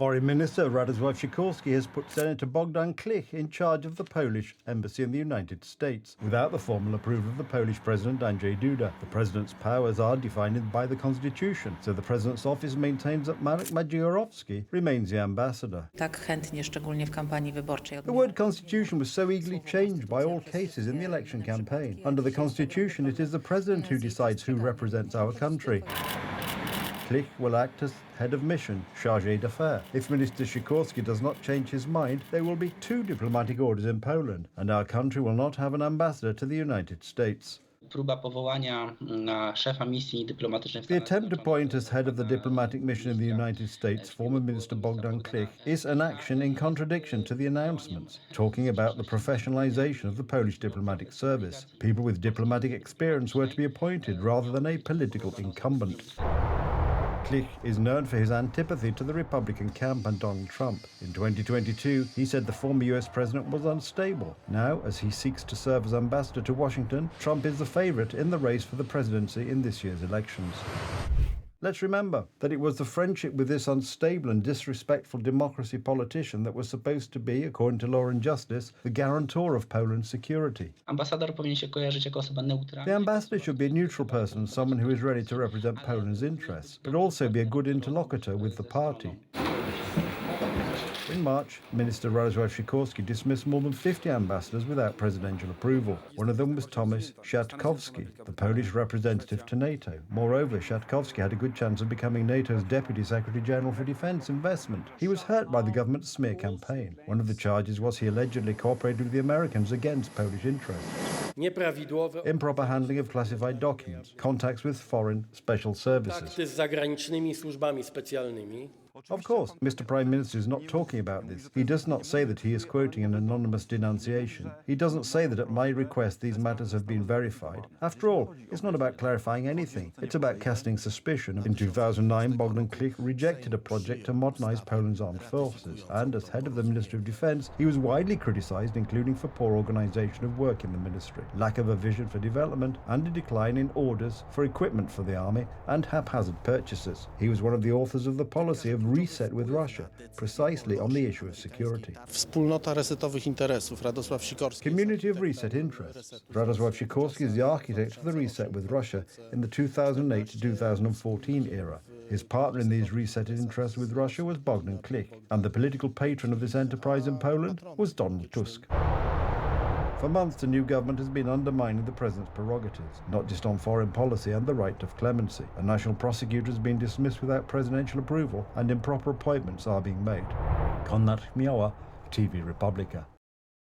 Foreign Minister Radosław Sikorski has put Senator Bogdan Klich in charge of the Polish embassy in the United States, without the formal approval of the Polish President Andrzej Duda. The President's powers are defined by the Constitution, so the President's office maintains that Marek Magierowski remains the ambassador. Tak chętnie, szczególnie w kampanii wyborczej. The word constitution was so eagerly changed by all cases in the election campaign. Under the Constitution, it is the President who decides who represents our country. Klich will act as head of mission, chargé d'affaires. If Minister Sikorski does not change his mind, there will be 2 diplomatic orders in Poland, and our country will not have an ambassador to the United States. Próba powołania na szefa misji dyplomatycznej w The Stanach attempt to Zjednoczonych appoint as head of the diplomatic mission in the United States former Minister Bogdan Klich is an action in contradiction to the announcements, talking about the professionalization of the Polish diplomatic service. People with diplomatic experience were to be appointed rather than a political incumbent. Klich is known for his antipathy to the Republican camp and Donald Trump. In 2022, he said the former US president was unstable. Now, as he seeks to serve as ambassador to Washington, Trump is the favorite in the race for the presidency in this year's elections. Let's remember that it was the friendship with this unstable and disrespectful democracy politician that was supposed to be, according to Law and Justice, the guarantor of Poland's security. Ambasador powinien się kojarzyć jako osoba neutralna. The ambassador should be a neutral person, someone who is ready to represent Poland's interests, but also be a good interlocutor with the party. In March, Minister Radosław Sikorski dismissed more than 50 ambassadors without presidential approval. One of them was Tomasz Siatkowski, the Polish representative to NATO. Moreover, Siatkowski had a good chance of becoming NATO's Deputy Secretary General for Defence Investment. He was hurt by the government's smear campaign. One of the charges was he allegedly cooperated with the Americans against Polish interests. Improper handling of classified documents, contacts with foreign special services. Z zagranicznymi służbami specjalnymi. Of course, Mr. Prime Minister is not talking about this. He does not say that he is quoting an anonymous denunciation. He doesn't say that at my request these matters have been verified. After all, it's not about clarifying anything. It's about casting suspicion. In 2009, Bogdan Klich rejected a project to modernize Poland's armed forces. And as head of the Ministry of Defence, he was widely criticized, including for poor organization of work in the ministry, lack of a vision for development, and a decline in orders for equipment for the army, and haphazard purchases. He was one of the authors of the policy of reset with Russia, precisely on the issue of security. Wspólnota resetowych interesów, Radosław Sikorski. Community of reset interests. Radosław Sikorski is the architect of the reset with Russia in the 2008-2014 era. His partner in these resetted interests with Russia was Bogdan Klich, and the political patron of this enterprise in Poland was Donald Tusk. For months, the new government has been undermining the president's prerogatives, not just on foreign policy and the right of clemency. A national prosecutor has been dismissed without presidential approval, and improper appointments are being made. Konrad Chmiała, TV Republika.